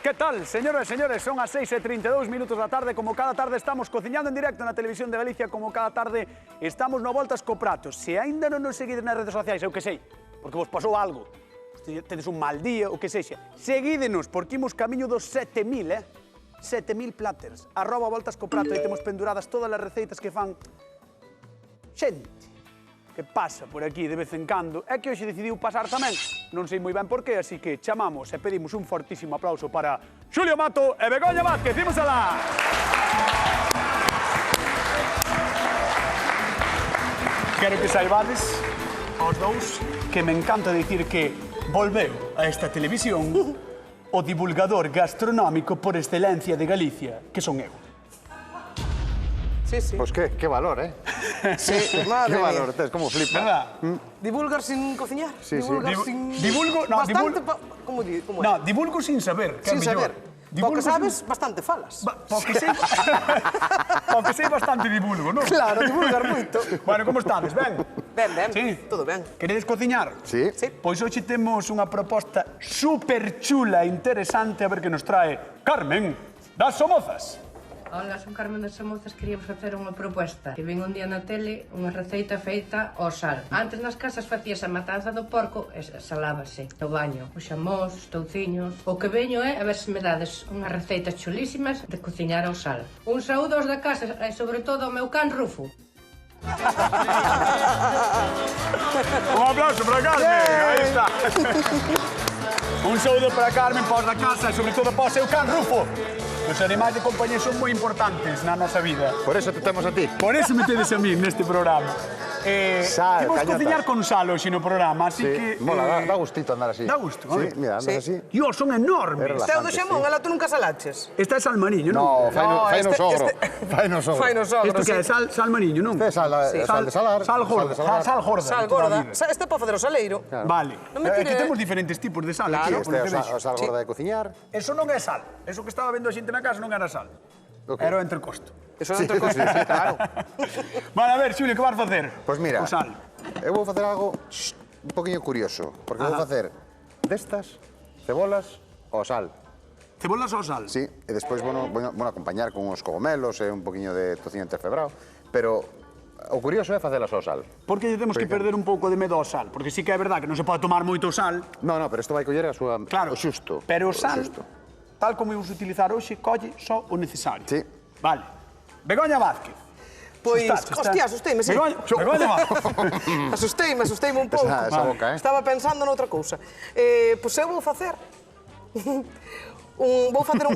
¿Qué tal, señoras e señores? Son as 6:32 da tarde. Como cada tarde estamos cociñando en directo na Televisión de Galicia, como cada tarde estamos no Voltas co Prato. Se aínda non nos seguides nas redes sociais, eu que sei, porque vos pasou algo, tedes un mal día, o que sexa, seguídenos, porque imos camiño dos 7.000, 7.000 platters. @Voltas co Prato, e temos penduradas todas as receitas que fan xente que pasa por aquí de vez en cando, é que hoxe decidiu pasar tamén. Non sei moi ben por qué, así que chamamos e pedimos un fortísimo aplauso para Xulio Mato e Begoña Vázquez. Imos alá! Quero que saibades, aos dous, que me encanta dicir que volveu a esta televisión o divulgador gastronómico por excelencia de Galicia, que son eu. Sí, sí. Pues qué valor, ¿eh? Sí, madre Qué mía. valor, es como flipa. ¿Verdad? Divulgar sin cociñar. Sí, sí. Divulgar sin... Divulgo, no, Bastante... divulgo... ¿Cómo é? No, divulgo sin saber, que é Sin mellor. saber. Divulgo Porque sabes, bastante falas. Porque sei bastante divulgo, non? Claro, divulgar moito. Bueno, como estades? Ben? Ben, ben, Sí. todo ben. Queredes cociñar? Sí. Sí. Pois hoxe temos unha proposta super chula e interesante, a ver que nos trae Carmen das Somozas. Hola, son Carmen das Somozas, queríamos facer unha proposta. Que ven un día na tele unha receita feita ao sal. Antes nas casas facías a matanza do porco e salábase no baño. Os xamós, os touciños... O que veño é a ver se me dades unhas receitas chulísimas de cociñar ao sal. Un saúdo aos da casa e sobre todo ao meu can Rufo. Un aplauso para Carmen, aí está. Un saúdo para Carmen, para os da casa e sobre todo para o seu can Rufo. Os animais de compañía son moi importantes na nosa vida. Por eso te temos a ti. Por eso me tedes a mí neste programa. Sal, imos cañotas. cociñar con sal hoxe no programa, así que... Mola, da gustito andar así. Da gusto, a Sí, ver. mira, andas Sí. así. Dios, son enormes. Es Este é o do relajante, xamón, sí. ela tú nunca salaches. Esta é sal mariño, non? No, fai no sogro. Fai no sogro. Fai no sogro, Isto que é sí. sal mariño, non? Este é sal de salar. Sal gorda. Sal gorda. Sal de toda a gorda. vida. Este é para facer o saleiro. Vale. Non me Aquí tire- temos diferentes tipos de sal. Aquí, Claro. por Este é que o sal gorda de cociñar. Eso non é sal. Eso que estaba vendo a xente na casa non era sal. Ok. Era o entrecosto. Eso é outra cosa, sí, claro. Vale, a ver, Xulio, que vas facer? Pois mira, O sal. eu vou facer algo un poquinho curioso, porque vou facer destas cebolas ao sal. Cebolas ao sal. Sí, e despois vou acompañar con uns cogomelos e un poquinho de tociño interfebrado, pero o curioso é facelas ao sal. Por que temos que perder un pouco de medo ao sal? Porque sí que é verdad que non se pode tomar moito sal. No, pero isto vai coller a súa Claro. o xusto. Pero o o sal, xusto. tal como imos utilizar hoxe, colle só o necesario. Sí. Vale. Begoña Vázquez. Pois, Está. hostia, asusteime, sí. Begoña Vázquez. Asusteime un pouco. Esa boca, eh? Estaba pensando noutra cousa. Pois eu vou facer...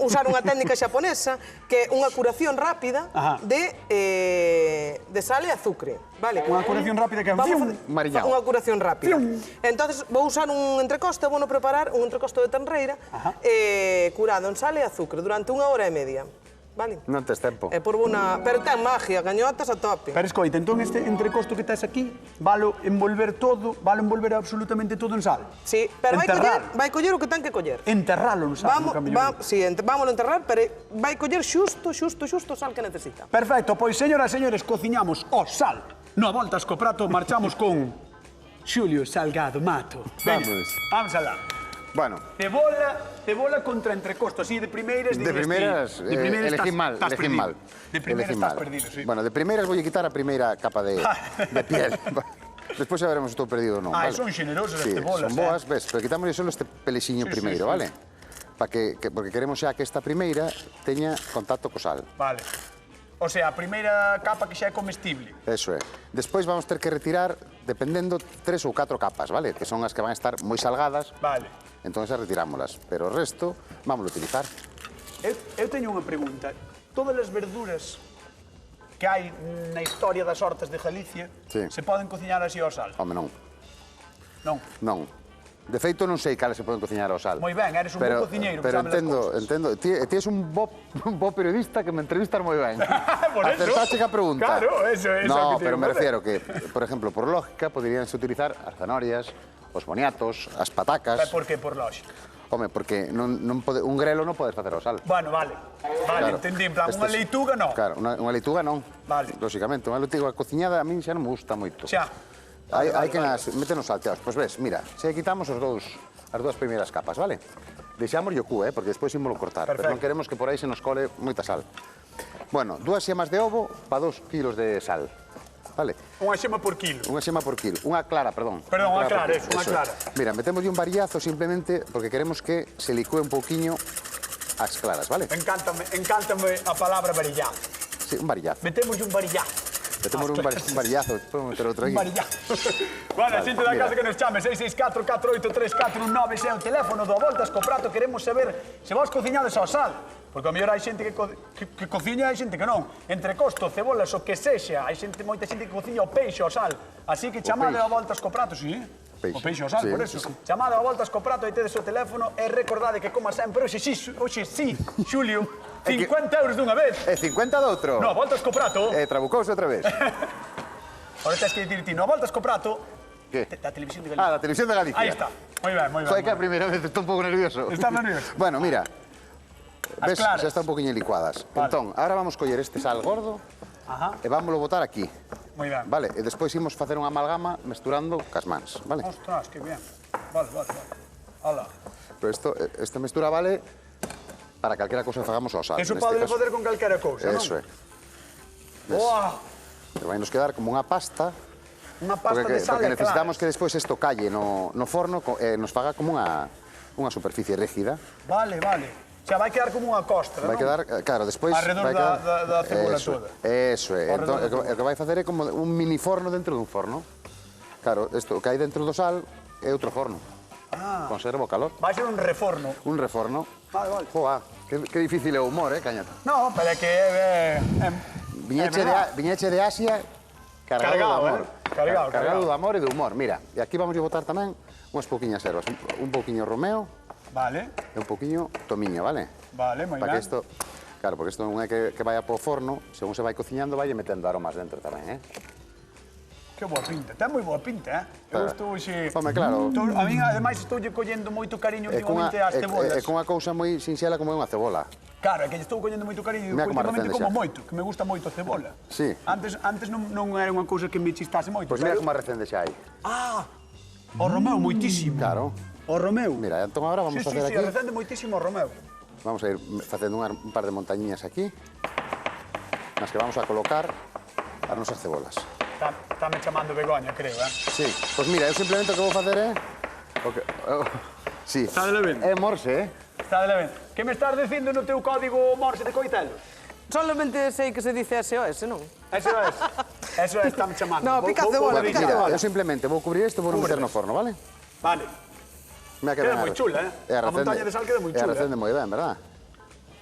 usar unha técnica xaponesa que é unha curación rápida Ajá. de sal e azúcar, vale? Unha curación rápida que é Vamos mariñao. unha curación rápida. Entonces vou usar un entrecosto, vou preparar un entrecosto de tenreira curado en sal e azúcar durante 1 hora e media, vale? Non tes tempo. Pero ten magia, gañotas a tope. Pero escoita, entón este entrecosto que tes aquí, valo envolver absolutamente todo en sal. Sí, pero Enterrar. vai coller o que ten que coller. Enterralo en sal, nunca mellor dito. Sí, vámoslo enterrar, pero vai coller xusto o sal que necesita. Perfecto, pois señoras e señores, cociñamos o sal. No Voltas co Prato marchamos con Xulio Salgado Mato. Veña, vamos alá. Bueno, Cebola contra entrecosto, así de primeiras de primeiras elegí mal, estás elegí perdido. mal. De primeiras Elegí estás mal. perdido, sí. Bueno, de primeiras vou quitar a primeira capa de piel. Despois xa veremos se estou perdido ou non, vale? Son xenerosas as Sí, cebolas, son boas, ves, pero quitámoslle solo este pelixiño Sí, sí, primeiro, sí. vale? Porque queremos xa que esta primeira teña contacto co sal. Vale. O sea, a primeira capa que xa é comestible. Eso é. Despois vamos ter que retirar, dependendo, 3 ou 4 capas, vale? Que son as que van a estar moi salgadas. Vale. Entón xa retirámolas. Pero o resto, vamos a utilizar. Eu teño unha pregunta. Todas as verduras que hai na historia das hortas de Galicia Sí. se poden cociñar así ao sal? Home, non. Non. Non. De feito, non sei cales se poden cociñar ao sal. Moi ben, eres un bo cociñeiro, que Pero sabes as cousas. entendo. Ti és un bo periodista que me entrevistas moi ben. Por eso. Acertaste a pregunta. Claro, eso é No, o que pero me digo, refiero que, por exemplo, por lógica, poderíanse utilizar as zanorias, os boniatos, as patacas. Por que por lógica? Home, porque un grelo non podes facer ao sal. Bueno, vale. Vale, entendí. En plan, unha leituga non. Claro, unha leituga non. Vale. Lóxicamente, unha leituga cociñada a min xa non me gusta moito. Xa. Hai que meten os salteados. Pois ves, mira, se quitamos as dúas primeiras capas, vale? deixamos o cu, porque despois ímolo cortar. Pero non queremos que por aí se nos cole moita sal. Bueno, 2 xemas de ovo para 2 kilos de sal. Vale? Unha xema por kilo. Unha xema por kilo. Unha clara, perdón. Perdón, unha clara, por eso, kilo. unha clara. Mira, metémoslle un varillazo simplemente porque queremos que se licúe un pouquiño as claras, vale? Encántame a palabra varillazo. Sí, un varillazo. Metémoslle un varillazo. Metemos un varillazo, podemos meter outro aquí. Un varillazo. Bueno, a xente da casa que nos chame, 664 483 419 é o teléfono do Voltas co Prato. Queremos saber se vos cociñades ao sal. Porque ao mellor hai xente que cociña e hai xente que non. Entre costo, cebolas, o que sexa, hai moita xente que cociña o peixe ao sal. Así que chamade ao Voltas co Prato, sí? O peixe ao sal, por eso. Chamade ao Voltas co Prato e tedes o teléfono e recordade que, como sempre, hoxe sí, Xulio, 50 euros dunha vez. E 50 doutro. No, Voltas co Prato. E trabucouse outra vez. Ahora tens que dicir ti, no Voltas co Prato. Que? Da Televisión de Galicia. Ah, da Televisión de Galicia. Aí está. Moi ben, moi ben. Foi que a primeira vez estou un pouco nervioso. Estás nervioso? Bueno, mira. Ves, claras. xa está un poquinho licuadas. Vale. Entón, ahora vamos coller este sal gordo e vámoslo botar aquí. Moi ben. Vale, e despois imos facer unha amalgama mesturando cas mans, vale? Ostras, que bien. Vale. Hala. Pero esta mestura vale para calquera cousa que fagamos ao sal. Eso neste pode caso. facer con calquera cousa, non? Eso é. Boa! Pero vai nos quedar como unha pasta. Unha pasta de sal porque e necesitamos claras. que despois isto calle no forno e nos faga como unha superficie rígida. Vale. O sea, vai quedar como unha costra, Vai non? quedar, claro, despois Arredor vai quedar da cebola eso, toda. Eso é. Arredor Entón, da o que vai facer é como un mini forno dentro dun forno. Claro, isto que hai dentro do sal é outro forno. Conserva o calor. Vai ser un reforno. Un reforno. Vale. Joa, que difícil é o humor, cañata. No, pero é que Viñeche de Asia cargado de amor. Cargado. de amor e de humor. Mira, e aquí vamos a botar tamén unhas pouquiñas ervas. Un pouquiño romeo Vale, e un pouquiño tomiño, vale? moi Para ben. que isto, claro, porque isto non é que vaya po forno, según se vai cociñando, vai metendo aromas dentro tamén, Que boa pinta, ten moi boa pinta, Eu estou xe... Home, claro. A mí, ademais, estou collendo moito cariño últimamente ás cebolas. É con unha cousa moi sinxela como é unha cebola. Claro, é que estou collendo moito cariño Mira como últimamente arrecende como xa. moito, que me gusta moito a cebola. Sí. Antes non era unha cousa que me chistase moito. Pois mira como recende xa hai. O Romeo, moitísimo. Claro. O Romeo. Mira, entón agora vamos a facer Sí, aquí. recende moitísimo o Romeo. Vamos a ir facendo un par de montañiñas aquí, nas que vamos a colocar as nosas cebolas. Está me chamando Begoña, creo, Sí, pois mira, eu simplemente o que vou facer é... Sí, Está de levento. é morse, Está de leven. Que me estás dicindo no teu código Morse de coitelos? Solamente sei que se dice SOS, non? Eso está me chamando. No, pica cebola, pica Mira, cebola. eu simplemente vou cubrir isto e vou meter no forno, vale? Vale. Mira que Queda ben moi chula, E A montaña de sal queda moi E chula. recende moi ben, verdad?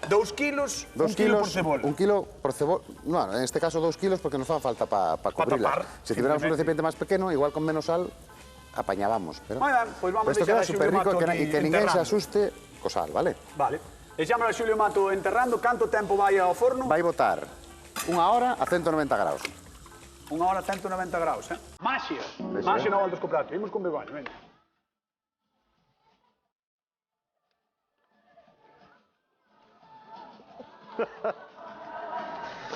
2 kilos, 2 1 kilo por kilos, cebola. 1 kilo por cebola. No, en este caso 2 kilos porque nos fa falta para cubrirla. tapar, Se tiveramos un simplemente. recipiente máis pequeno, igual con menos sal, apañábamos. Pero... Moi ben, pois vamos Pero isto deixar queda a Xulio super rico Mato e aquí que ninguén se enterrando. asuste co sal, vale? Vale. Deixámoslo a Xulio Mato enterrando. Canto tempo vai ao forno? Vai botar 1 hora a 190 graus. 1 hora 190 graus, Maxia. Maxia no Voltas co Prato. Imos con Begoña, venga.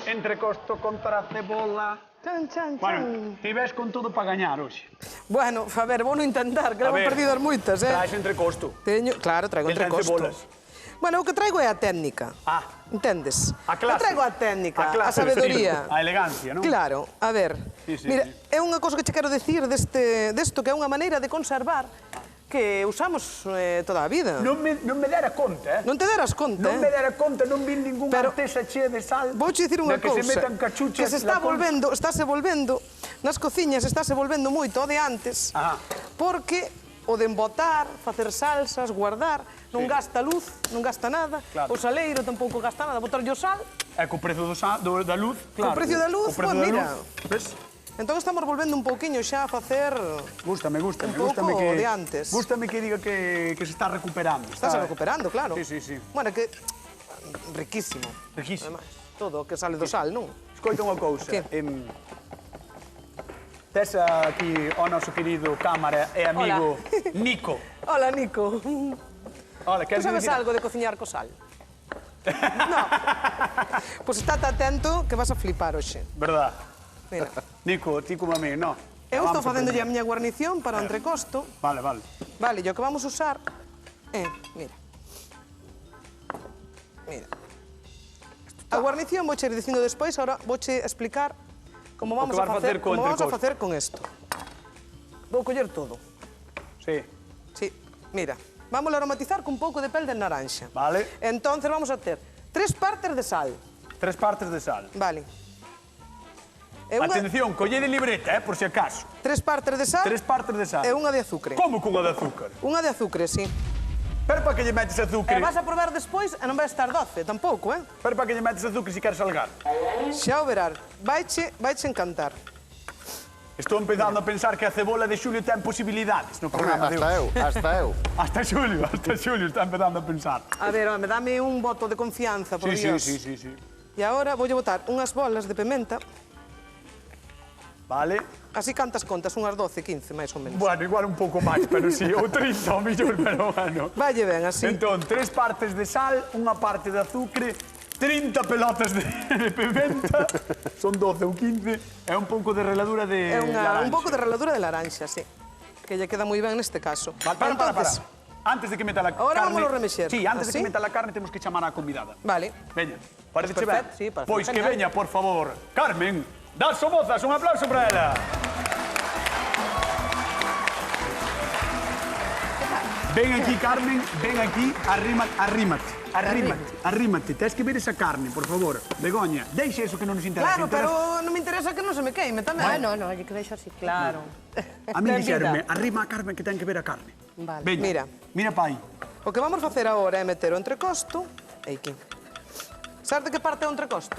Entrecosto contra cebola. Chan. Bueno, ti ves con todo para gañar hoxe. Bueno, a ver, vou no intentar, que levo perdidas moitas, Traes entrecosto. Claro, traigo E ten entrecosto. cebolas. Bueno, o que traigo é a técnica. Entendes? A clase. Eu traigo a técnica, A clase a sabedoría. A elegancia, non? Claro, a ver. Sí, Mira, sí. é unha cousa que che quero decir desto que é unha maneira de conservar que usamos toda a vida. Non me dera conta, Non te deras conta, Non me dera conta, non vi ninguna Pero- artesa chea de sal. Vouche dicir unha na que cousa, se metan cachuchas. que se está volvendo, estáse volvendo, nas cociñas estáse volvendo moito o de antes, Ajá. porque o de embotar, facer salsas, guardar, non gasta luz, non gasta nada, Claro. o saleiro tampouco gasta nada, botarlle o sal, E co prezo da luz, claro. precio da luz, O prezo pues da mira. luz, ves? entón estamos volvendo un pouquiño xa a facer... Gústame Un pouco que... de antes. Gústame que diga que se está recuperando. Estás recuperando, claro. Sí. Bueno, que... riquísimo. Riquísimo. Ademais, todo o que sale do sal, non? Escoita unha cousa. Que? Tes aquí o noso querido cámara e amigo Nico. Hola, Nico. Hola, Tú sabes algo de cociñar co sal? No. Pois estate atento que vas a flipar hoxe. Verdad. Mira, Nico, ti como a mí, no? eu estou Vamos facéndolle a aprender. miña guarnición para o entrecosto. Vale. Vale, e o que vamos usar é, mira, Mira. A guarnición vouche ir dicindo despois, ahora vouche explicar como vamos a facer con isto. Vou coller todo. Sí. Sí, mira. Vamos a aromatizar con un pouco de pel de naranxa. Vale. Entonces vamos a ter 3 partes de sal. 3 partes de sal. Vale. Atención, collede libreta, por si acaso. 3 partes de sal. 3 partes de sal. E unha de azúcar. Como cunha de azúcar? Unha de azúcar, sí. Pero para que lle metes azúcar? E vas a probar despois e non vai estar doce, tampouco, Pero para que lle metes azúcar se queres salgar? Xa o verás. Vaiche encantar. Estou empezando a pensar que a cebola de Xulio ten posibilidades no programa de hoxe. Hasta eu. Hasta Xulio está empezando a pensar. A ver, home, dame un voto de confianza, por Dios. Sí. E agora voulle botar unhas bolas de pimenta. Vale. Así cantas contas, unhas 12, 15, máis ou menos. Bueno, igual un pouco máis, pero sí, ou 30 ou mellor, pero bueno. Valle ben, así. Entón, 3 partes de sal, unha parte de azúcar, 30 pelotas de pimenta, son 12 ou 15, e un pouco de reladura de laranxa. Un pouco de reladura de laranxa, sí. Que lle queda moi ben neste caso. Para. Antes de que meta la carne... Ahora vamos a remexer. Sí, antes de que meta la carne temos que chamar á convidada. Vale. Veña, parece che ben? Sí, parece Pois que genial. veña, por favor, Carmen das Somozas, un aplauso para ela. Ven aquí, Carmen, ven aquí, arrímate. Tens que ver esa carne, por favor. Begoña, deixa eso que non nos interesa. Claro, pero non me interesa que non se me queime tamén. No, oye, que deixo así. Claro. A mí dixeronme, arrima a Carmen que ten que ver a carne. Vale. Veña, mira pa aí. O que vamos facer agora é meter o entrecosto. Aquí. Sabes de que parte é o entrecosto?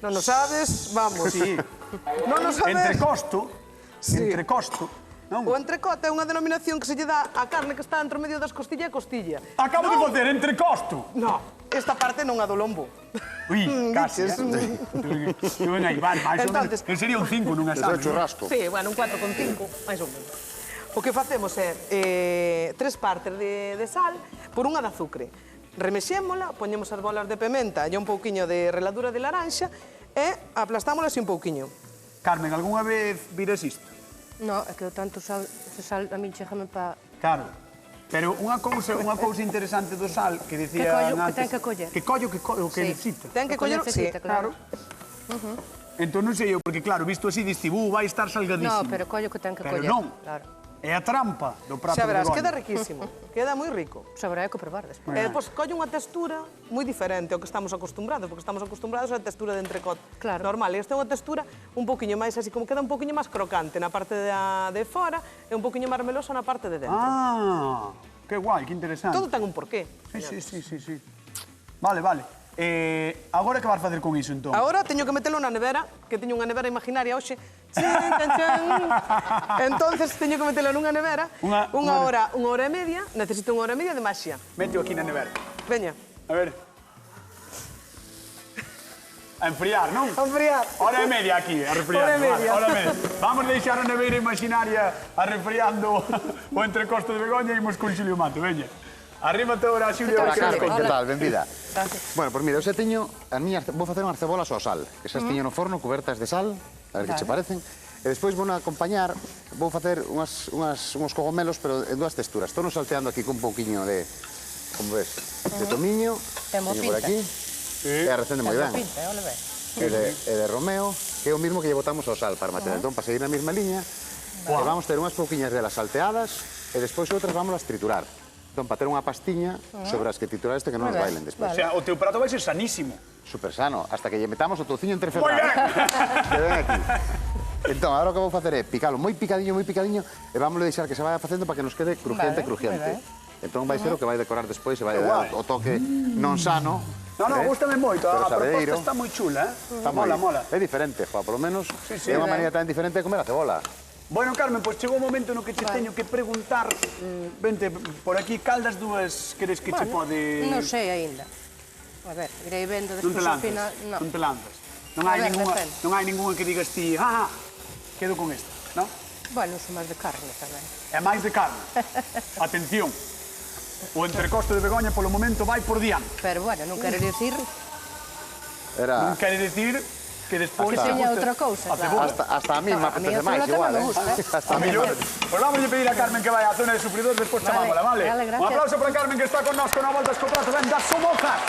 Non o sabes? Vamos. Sí. Non o sabes? Entrecosto. Non? O entrecote é unha denominación que se lle dá á carne que está entre o medio das costilla e costilla. Acabo de facer entrecosto. No, esta parte non a do lombo. Ui, casi. Tú ven aí, vale, máis ou menos. Entonces- Que sería un 5 nunha Eso é sal. churrasco. Sí, bueno, un 4,5, máis ou menos. O que facemos é 3 partes de sal por unha de azúcar. Remexémola, poñemos as bolas de pimenta e un pouquiño de reladura de laranxa e aplastámola así un pouquiño. Carmen, algunha vez viras isto? No, é que o tanto sal, ese sal a min chégame pa... Claro. Pero unha cousa interesante do sal que dicía Que collo, que antes... ten que coller. Que collo o que Sí. necesita. Ten que coller, sí, necesita, Claro. Entón non sei eu, porque claro, visto así, diste, vai estar salgadísimo. No, pero collo que ten que Pero coller. non. Claro. É a trampa do prato Xa de verás, Begoña. queda riquísimo, queda moi rico. Saberá que probar despois. E depois colle unha textura moi diferente ao que estamos acostumbrados, porque estamos acostumbrados á textura de entrecote Claro. normal. E esta é unha textura un poquinho máis así, como queda un poquinho máis crocante na parte de fora e un poquinho máis melosa na parte de dentro. Ah, que guai, que interesante. Todo ten un porqué. Sí. Vale. Agora que vas facer con iso, entón? Agora teño que metelo na nevera, que teño unha nevera imaginaria hoxe. Chan. Entonces teño que metelo nunha nevera unha hora e media, necesito unha hora e media de maxia. Meteo aquí na nevera. Veña. A ver. A enfriar, non? A enfriar. Hora e media aquí, a refriando. Hora e media. Hora e media. Vamos deixar a neveira imaginaria a refriando o entrecosto de Begoña e imos con Xulio Mato, veña. Arrímate ahora, Xulio. Hola, que Carmen, nos que conta. tal? Benvida. Bueno, pois mira, eu xa teño vou facer unhas cebolas ao sal, que xa teño no forno cubertas de sal, a ver que che parecen. E despois vou a acompañar, vou facer uns cogomelos, pero en dúas texturas. Estou salteando aquí con un pouquiño de, como ves, de tomiño, Temo teño por pinta. aquí, e a recende moi ben. Pinta, ole ve. E de romeo, que é o mismo que lle botamos ao sal para manter. Entón, para seguir na mesma liña, e vamos ter unhas pouquiñas delas salteadas, e despois outras vámonos triturar. Entón, para ter unha pastiña sobre as que triturar que non nos bailen O despois. sea, o teu prato vai ser sanísimo. Super sano, hasta que lle metamos o touciño Moi entreferrado. ben. Que ven aquí. Entón, agora o que vou facer é picalo moi picadiño, e vámoslo deixar que se vaya facendo para que nos quede crujiente, Vale, crujiente. moi Entón vai ser o que vai decorar despois e vai dar guai. o toque non sano. No, gústame moito. Pero A proposta sabedeiro. está moi chula, Está moi- Mola. É diferente, Joa, polo menos sí, é unha maneira tan diferente de comer a cebola. Bueno, Carmen, pois chegou o momento no que che teño que preguntar, vente por aquí, cal das dúas queres que che pode... Non sei aínda. A ver, irei vendo Non te despois ao lanzas, final. non te lanzas. Non A hai ver, ningunha, depende. non hai ningunha que digas ti, quedo con esta, non? Bueno, uso máis de carne tamén. É máis de carne. Atención, o entrecosto de Begoña polo momento vai por diante. Pero bueno, non quere dicir... Era Non quere dicir que despois... Hasta- Seña outra cousa, A cebola. Hasta a mí me A mí apetece a máis, cebola igual, tamén me gusta. Hasta a mí Mellor. Pues vamos a pedir a Carmen que vaya á zona de sufridores, despois Vale, chamámola, vale? vale, gracias. Un aplauso para Carmen que está con nós con a volta esco prato ben das Somozas.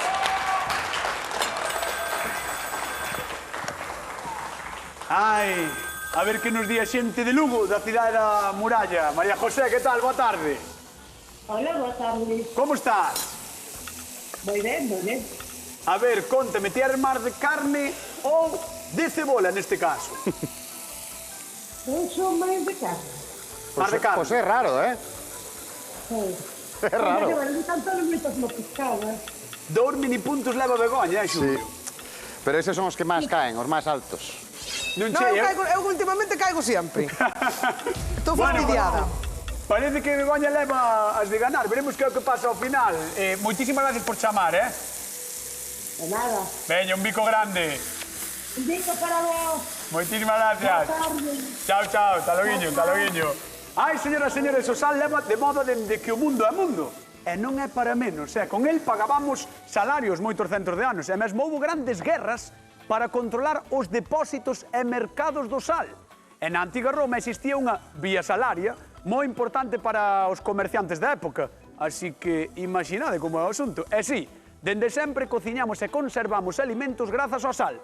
Ai, a ver que nos di a xente de Lugo, da cidade da Muralla. María José, que tal? Boa tarde. Hola, boa tarde. Como estás? Moi ben, moi ben. A ver, contame, ti eres máis de carne ou de cebola neste caso? Eu sou máis de carne. Máis de carne. Pois é raro, ¿eh? É raro. Porque, bueno, tanto non metas no pescado, eh? 2 minipuntos leva Begoña, Sí. Xulio? Pero eses son os que máis caen, os máis altos. Non No, sei, eu últimamente caigo sempre. Estou Bueno, fastidiada. Parece que Begoña leva as de ganar. Veremos que é o que pasa ao final. Moitísimas gracias por chamar, eh? De nada. Veña, un bico grande. Un bico para vos. Moitísimas Boa gracias. tarde. Chao, chao. Hasta loguiño, hasta loguiño. Ai, señoras e señores, o sal leva de moda dende que o mundo é mundo. E non é para menos, con el pagábamos salarios moitos centos de anos, e mesmo houve grandes guerras para controlar os depósitos e mercados do sal. E na antiga Roma existía unha vía salaria moi importante para os comerciantes da época. Así que imaginade como é o asunto. E sí, dende sempre cociñamos e conservamos alimentos grazas ao sal.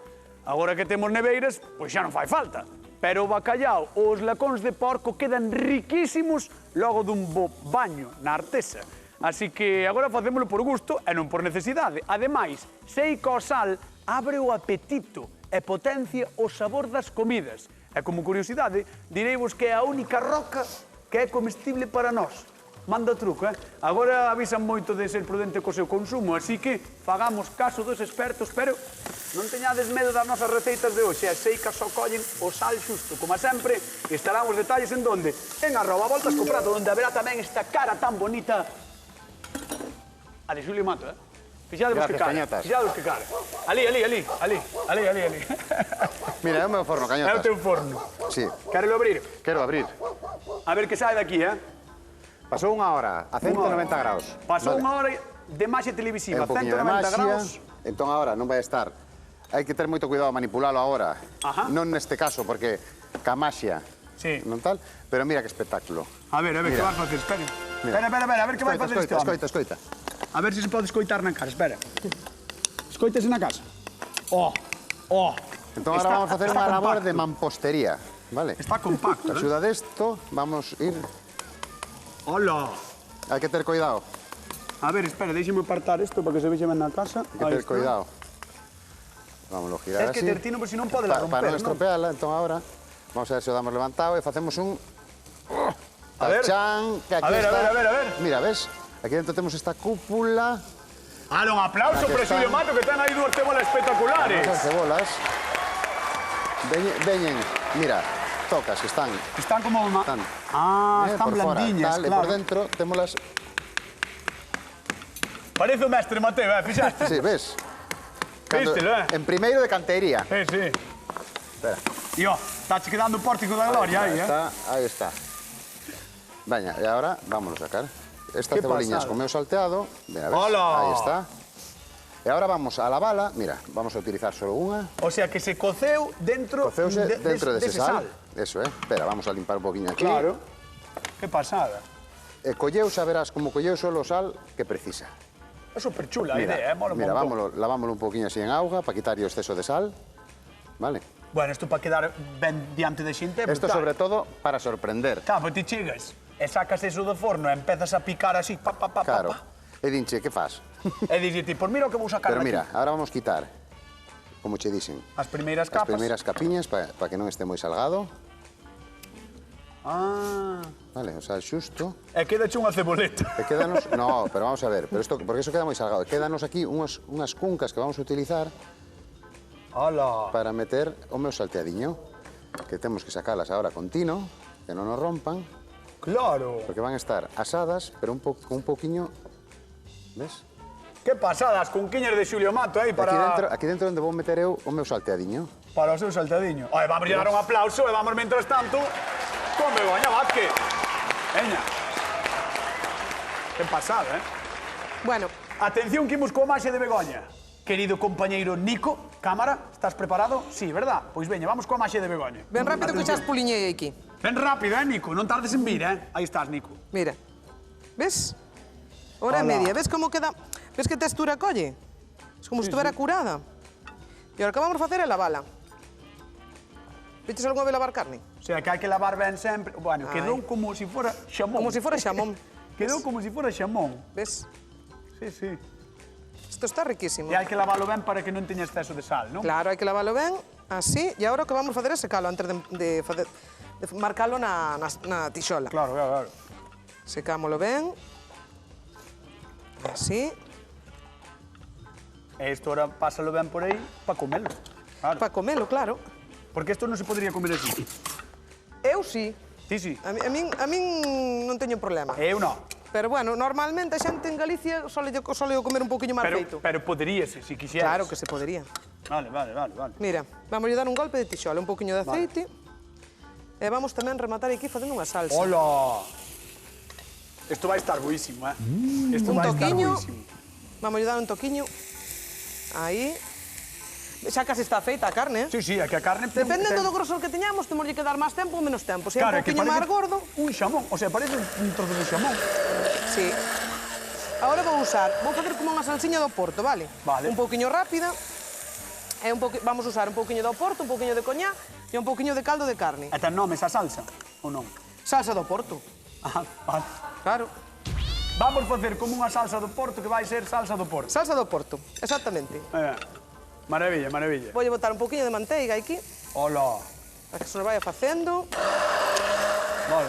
Agora que temos neveiras, pois xa non fai falta. Pero o bacallao ou os lacóns de porco quedan riquísimos logo dun bo baño na artesa. Así que agora facémolo por gusto e non por necesidade. Ademais, sei que o sal abre o apetito e potencia o sabor das comidas. E como curiosidade, direivos que é a única roca que é comestible para nós. Manda truco, eh? Agora avisan moito de ser prudente co seu consumo, así que fagamos caso dos expertos, pero non teñades medo das nosas receitas de hoxe, e sei que só collen o sal xusto. Como sempre, estarán os detalles en donde? En @voltas co prato, donde haberá tamén esta cara tan bonita a de Xulio Mato, eh? Fixadevos que Gracias, cara, cañatas. fixadevos que cara. Ali. Mira, é o meu forno, É o cañotas. teu forno. Sí, Quérelo abrir? quero abrir. A ver que sae daqui, eh? Pasou unha hora a 190 graus. Pasou Vale. unha hora de maxia É televisiva, un poquinho de 190 maxia, graus. entón agora non vai estar. Hai que ter moito cuidado a manipulalo agora. Ajá. Non neste caso, porque ca maxia Sí. non tal, pero mira que espectáculo. A ver, que Mira. vas facer, espera. Mira. Espera, a ver que vai facer este home. Escoita. A ver se se pode escoitar na casa, espera. Escoitese na casa. Oh. Entón agora vamos a facer unha labor de mampostería, vale? Está compacto, A eh? axuda desto, vamos ir... Hola. Hai que ter cuidado, A ver, espera, deixeme apartar isto para que se vexe ben na casa. hai que ter cuidado. Vámonos girar Es que así. Tertino, pues, si non pode la romper, Para non ¿no? estropeala, entón agora, vamos a ver se o damos levantado e facemos un... A ver. Tachán, que aquí A ver, está. a ver. Mira, ves? Aquí dentro temos esta cúpula. Dale un aplauso Aquí para están. Xulio Mato, que ten aí dúas cebolas espectaculares. Esas cebolas. Veñen, mira, tocas, que están... Están como... Están, Están por fora, blandiñas, tal, e claro. por dentro témolas... Parece o mestre Mateo, fixaste? Sí, ves? Vístelo, En primeiro de cantería. Sí. Espera. E ó, está che quedando o pórtico da gloria aí, eh? Ahí está. Veña, e agora vámonos a sacar. Estas Qué ceboliñas pasada. con meu salteado. Mira, ves? Hola. Ahí está. E agora vamos a lavala. Mira, vamos a utilizar solo unha. O sea, que se coceu dentro Coceuse dentro dese dese sal. Eso, Espera, vamos a limpar un poquinho aquí. Claro. Que pasada. E colleu, saberás como colleu solo o sal que precisa. É super chula a idea, mola un mira, montón. lavámoslo un poquinho así en auga para quitar o exceso de sal. Vale. Bueno, isto para quedar ben diante de xente é Esto brutal. sobre todo para sorprender. Claro, ti chegas e sacas eso do forno e empezas a picar así, pa. Claro. E dinche, que fas? E dixete, por mira o que vou sacar Pero daqui. mira, ahora vamos quitar, como che dixen, As primeiras as capas. primeiras capiñas para que non este moi salgado. Vale, o sal xusto. E quedache unha ceboleta. E quédanos... No, pero vamos a ver, pero esto, porque eso queda moi salgado. Quédanos aquí unhas cuncas que vamos a utilizar Hala. para meter o meu salteadiño, que temos que sacalas agora con tino, que non nos rompan, Claro. porque van a estar asadas, pero un poquinho... Ves? Que pasadas, con quiñas de Xulio Mato aí para... Aquí dentro onde vou meter eu o meu salteadiño. Para o seu saltadiño. Ai, vamos dar un aplauso e vamos, mentras tanto, con Begoña Vázquez. Veña. Que pasada, eh? Bueno, Atención que imos coa maxia de Begoña. Querido compañeiro Nico, Cámara, estás preparado? Sí, verdad? Pois veña, vamos coa maxe de Begoña. Ben rápido que xa espuliñei aquí. Ben rápido, Nico? Non tardes en vir, Aí estás, Nico. Mira. Ves? Hora e media. Ves como queda? Ves que textura colle? Es como se estuvera curada. E agora que vamos a facer é lavala. Viches algunha vez lavar carne? O sea, que hai que lavar ben sempre. Bueno, quedou como se fora xamón. Como se fora xamón. Quedou como se fora xamón. Ves? Sí, sí. Isto está riquísimo. E hai que lavalo ben para que non teña exceso de sal, non? Claro, hai que lavalo ben, así. E agora o que vamos a facer é secalo antes de marcalo na tixola. Claro, claro. Secámolo ben. Así. E isto ahora pásalo ben por aí para comelo. Claro. Para comelo, claro. Porque isto non se podría comer así. Eu sí. Sí, sí. A min non teño problema. Eu non. Pero bueno, normalmente a xente en Galicia sole comer un poquinho máis feito. Pero poderíase, se quixeras. Claro que se podería. Vale. Mira, vamos a dar un golpe de tixola, un poquinho de aceite. E vamos tamén rematar aquí facendo unha salsa. Hola! Isto vai estar buísimo, Isto Un vai estar toquiño. buísimo. Vamos a dar un toquiño. Aí. Xa casi está feita a carne, Sí, sí, é que a carne... Dependendo do grosor que teñamos, temos que dar máis tempo ou menos tempo. Se é Claro, un é que poquinho máis parece gordo, un xamón, o sea, parece un trozo de xamón. sí. Agora vou facer como unha salsiña do Porto, vale? Vale. Un pouquiño rápida. E vamos usar un pouquiño do Porto, un pouquiño de coñá e un pouquiño de caldo de carne. E ten nome esa salsa, ou non? Salsa do Porto, Ah, vale. claro. Vamos facer como unha salsa do Porto que vai ser salsa do Porto. Salsa do Porto, exactamente. Maravilla, maravilla. Vou botar un pouquiño de manteiga aquí, Hola. para que se nos vaya facendo. Vale.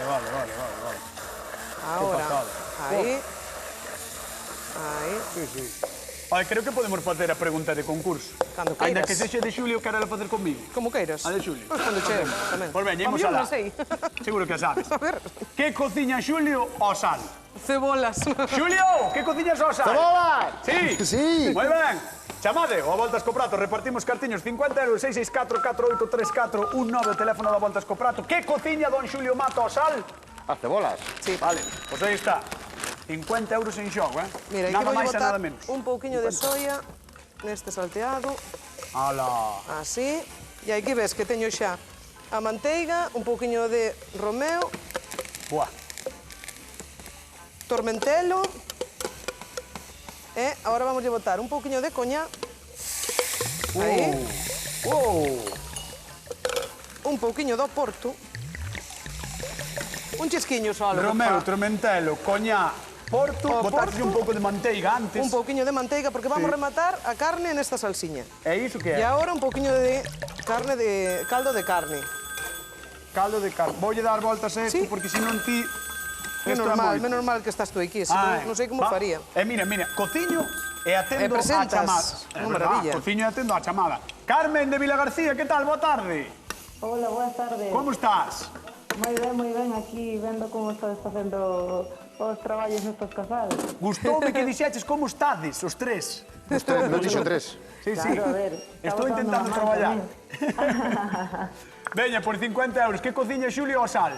Ahora, pasada. aí. Aí. Sí. Oye, creo que podemos facer a pregunta de concurso. Cando Ainda queiras. que sexe de Xulio, quero facer comigo. Como queiras. A de Xulio. Pois cando cheo, tamén. Pois veña, imos Vamos, eu alá. non sei. Seguro que a sabes. A ver. Que cociña Xulio ao sal? Cebolas. Xulio, que cociñas ao sal? Cebolas! Sí. Sí. Moi ben. Chamade, o a Voltas co Prato, repartimos cartiños 50 euros, 664-4834-19, o teléfono da Voltas co Prato. Que cociña don Xulio Mato ao sal? As cebolas. Sí. Vale, pois aí está. 50 euros en xogo, Mira, aquí Nada vou máis e botar nada menos. un pouquiño de soia neste salteado, Ala. así. E aquí ves que teño xa a manteiga, un pouquiño de romeo, Buah. tormentelo. E agora vamos a botar un pouquiño de coñá. Aí. Un pouquiño do Porto. Un chisquiño só. Romeo, Tormentelo, coñá, Porto, O botaste un Porto. pouco de manteiga antes. Un pouquiño de manteiga, porque vamos Sí. a rematar a carne nesta salsiña. E iso que E é? agora un pouquiño de caldo de carne. Caldo de carne. Voulle dar voltas a isto, Sí. porque senón ti... Menos isto é mal, moito. menos mal que estás tú aquí, se Ai, non sei como va. faría. E mira, cociño e atendo E presentas. a chamada. Unha maravilla. Cociño e atendo a chamada. Carmen de Vila García, que tal? Boa tarde. Hola, buenas tardes. Como estás? Moi ben, aquí vendo como estás facendo os traballos nestos casales. Gustoume que dixeches como estades, os tres. Os tres, non dixo tres. Sí, sí. Claro, a ver, Estou estamos intentando dando unha traballar. man Veña, por 50 euros, que cociña Xulio ao sal?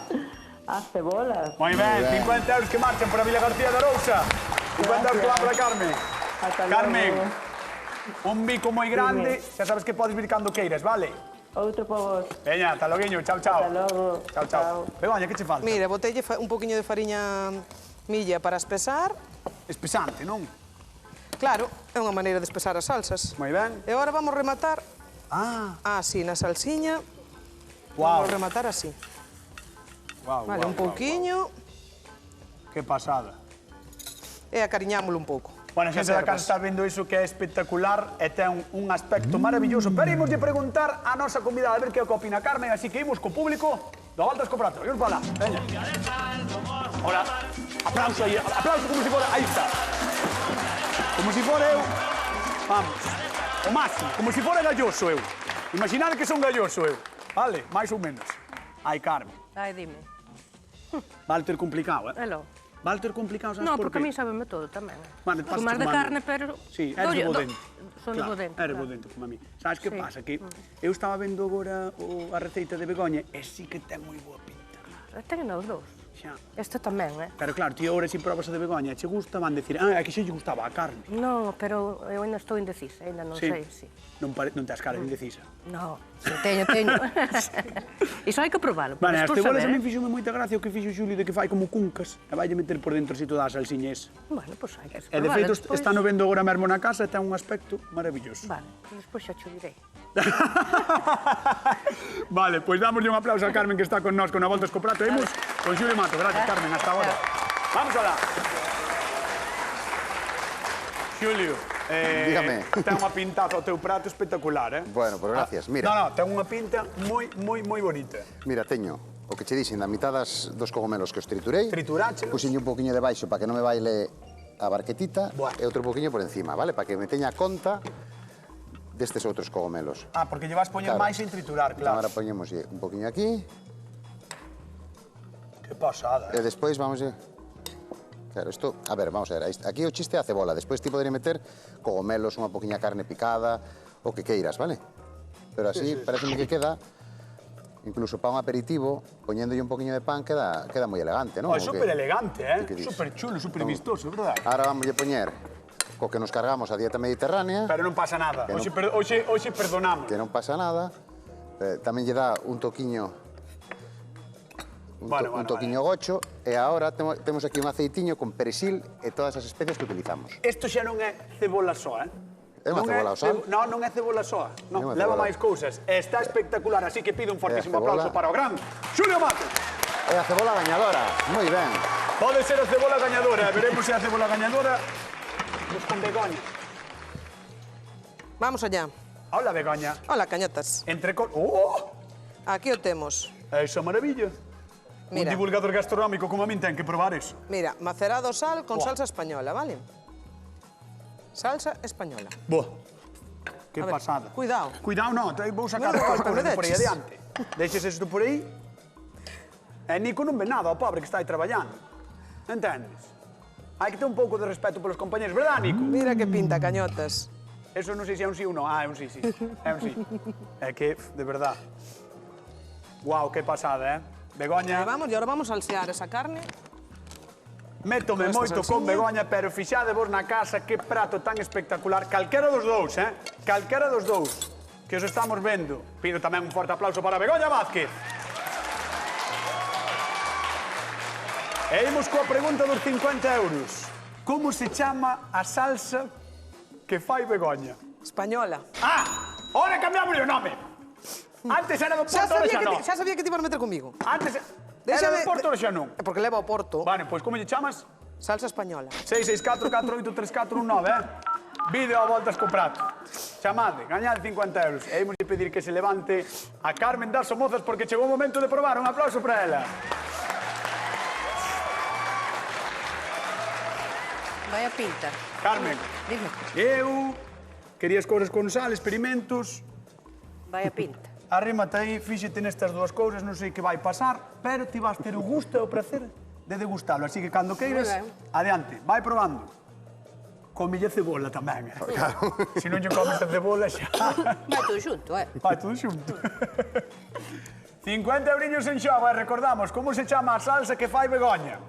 As cebolas. Moi ben, 50 euros que marchan para Vila García de Arousa. 50 euros que van para Carmen. Ata Carmen, logo. un bico moi grande, xa sabes que podes vir cando queiras, vale? Outro para vos. Veña, ata loguiño, chao, chao. Ata logo. Chao, chao. Begoña, que che falta? Mira, botelle un pouquiño de fariña milla para espesar. Espesante, non? Claro, é unha maneira de espesar as salsas. Moi ben. E agora vamos rematar así na salsiña. Vamos rematar así. Vale, un pouquiño. Que pasada. E acariñámolo un pouco. Bueno, a xente da casa está vendo iso que é espectacular e ten un aspecto maravilloso. Pero imos de preguntar a nosa convidada a ver que opina Carmen, así que imos co público do Voltas co Prato. Imos para lá, veña. Hola, aplauso aí, aplauso como se fora, aí está. Como se fora eu, vamos, o máximo, como se fora galloso eu. Imaginade que son galloso eu, vale, máis ou menos. Ai, Carmen, Ai, dime. vale ter complicado, É lo. Vale ter complicado, sabes No, por porque qué? a mí sábeme todo tamén. Bueno, te pasas Son máis de tomando. carne, pero... Sí, eres de bodento. Son de bodento. Eres claro. bodento, como a mí. Sabes que Sí. pasa? Que eu estaba vendo agora a receita de Begoña e sí que ten moi boa pinta. Ten os dous. Xa. Isto tamén, Pero claro, ti agora se probas a de Begoña, che gusta, van decir, é que xe lle gustaba a carne. Non, pero eu ainda estou indecisa, ainda non sei, sí. Non tes cara de indecisa. Non, teño. Iso hai que probalo. Vale, as despois cebolas a saber, mí fixome moita gracia o que fixo Xulio de que fai como cuncas e vai meter por dentro así toda a salsiña esa. Bueno, pois hai que E de probalo. feito despois. está no vendo agora mesmo na casa e ten un aspecto maravilloso. Vale, pois despois xa cho direi. Vale, pois dámoslle un aplauso a Carmen que está con nós con a Voltas co Prato. Imos con Xulio Mato. Gracias, Carmen, hasta agora. Vamos alá. Xulio, Dígame. ten unha pintaza o teu prato espectacular, Bueno, pues gracias. Mira. No, ten unha pinta moi bonita. Mira, teño o que che dixen da mitad dos cogomelos que os triturei. Trituráchelos. Puxenlle un poquinho de baixo para que non me baile a barquetita Buah. e outro poquinho por encima, vale? Para que me teña conta destes outros cogomelos. Ah, porque lle vas poñer máis sin triturar, Entón, claro. ahora poñemos un poquinho aquí Que pasada, e despois vamos... Claro, isto... A ver, vamos a ver. Aquí o chiste é a cebola. Despois ti podería meter cogomelos, unha poquinha carne picada, o que queiras, vale? Pero así pareceme que queda... Incluso para un aperitivo, poñéndolle un poquinho de pan, queda moi elegante, non? É super elegante, Que dis? Super chulo, super vistoso, verdad? Ahora vamos a poñer co que nos cargamos a dieta mediterránea, Pero non pasa nada. Que non- Hoxe perdonamos. que non pasa nada. Tamén lle dá un toquiño un toquiño gocho e agora temos aquí un aceitiño con perexil e todas as especias que utilizamos. Isto xa non é cebola soa, É unha cebola ao sal? Non é cebola soa. Non, É unha leva cebola. máis cousas. Está espectacular, así que pido un fortísimo cebola. aplauso para o gran Xulio Mato. É a cebola gañadora, moi ben. Pode ser a cebola gañadora, veremos se a cebola gañadora nos con Begoña. Vamos allá. Hola, Begoña. Hola, cañotas. ¡Oh! Aquí o temos. Esa maravilla. Un Mira. divulgador gastronómico como a min ten que probar eso. Mira, macerado sal con Buah. salsa española, vale? Salsa española. Boa. Que A ver, pasada. cuidado. Cuidado, non, vou sacar Mira, as como cousas de por aí deches. adiante. Deixes isto por aí. E Nico non ve nada, o pobre que está aí traballando. Entendes? Hai que ter un pouco de respeto polos compañeros, verdad, Nico? Mira que pinta, cañotas. Eso non sei se é un sí ou non. Ah, é un sí, sí. É un sí. É que, de verdad. Guau, que pasada, Begoña, E ahora vamos a salsear esa carne. métome Con esta moito con salsiña. Begoña, pero fixade vos na casa que prato tan espectacular. Calquera dos dous, Calquera dos dous que os estamos vendo. Pido tamén un forte aplauso para Begoña Vázquez. E imos coa pregunta dos 50 euros. Como se chama a salsa que fai Begoña? Española. Ah! Ora cambiamos o nome. Antes era do Porto, ora xa non. Xa sabía que te ibas a meter comigo. Antes era do Porto, ora xa non. Porque leva o Porto. Vale, pois como lle chamas? Salsa española. 664-483419, Vídeo a Voltas co Prato. Chamade, gañade 50 euros. E imos pedir que se levante a Carmen das Somozas porque chegou o momento de probar. Un aplauso para ela. Vaya pinta. Carmen, Dime, eu querías cousas con sal, experimentos. vaya pinta. Arrímate aí, fíxete nestas dúas cousas, non sei que vai pasar, pero ti vas ter o gusto e o prazer de degustalo. Así que cando queiras, Moi ben. adiante, vai probando. Comille cebola tamén, Claro. Se non lle comes a cebola xa... Vai todo xunto, Vai todo xunto. 50 euriños en xogo, e recordamos, como se chama a salsa que fai Begoña?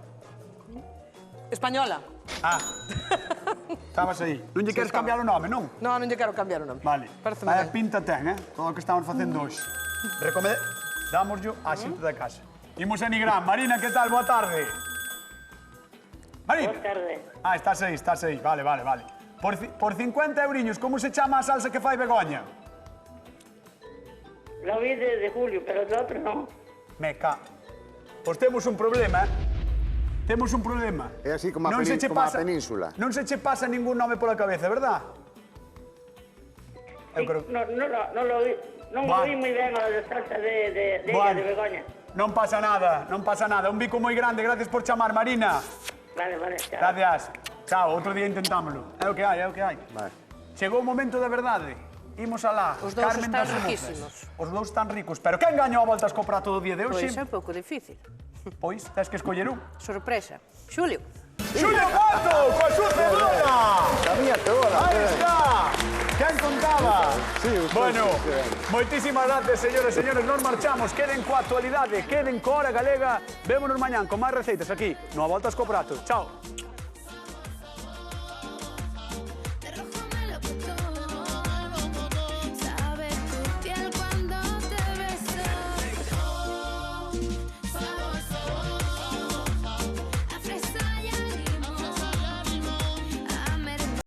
Española. Ah, estabas aí. Non lle queres cambiar o nome, non? No, non lle quero cambiar o nome. Vale. Pareceme Vaya ben. pinta ten, todo o que estamos facendo hoxe. Dámoslo á xente da casa. Imos a Nigrán. Marina, que tal? Boa tarde. Marina. Boa tarde. Ah, estás aí. Vale. Por 50 euriños, como se chama a salsa que fai Begoña? Lo vi de Julio, pero el otro no. Meca. Pois temos un problema, Temos un problema. É así como a Non se che como a pasa- península. Non se che pasa ningún nome pola cabeza, verdad? Eu creo... No lo vi. Non Bueno. lo vi moi ben a de salsa de ella, de Begoña. Non pasa nada. Un bico moi grande. Gracias por chamar, Marina. Vale, chao. Gracias. Chao, outro día intentámoslo. É o que hai. Vale. Chegou o momento da verdade. Imos alá. Os dous Carmen están das Somozas. riquísimos. Os dous están ricos. Pero quen gañou a Voltas co Prato do día de hoxe? Pois é un pouco difícil. Pois, tens que escoller un. Sorpresa. Xulio. Xulio Mato, coa súa cebola! A miña cebola. Aí está! Quen contaba? Sí, usted, Bueno, sí. moitísimas gracias, señores e señores. Nos marchamos. Queden coa actualidade, queden coa hora galega. Vémonos mañán con máis receitas aquí no A Voltas co Prato. Chao.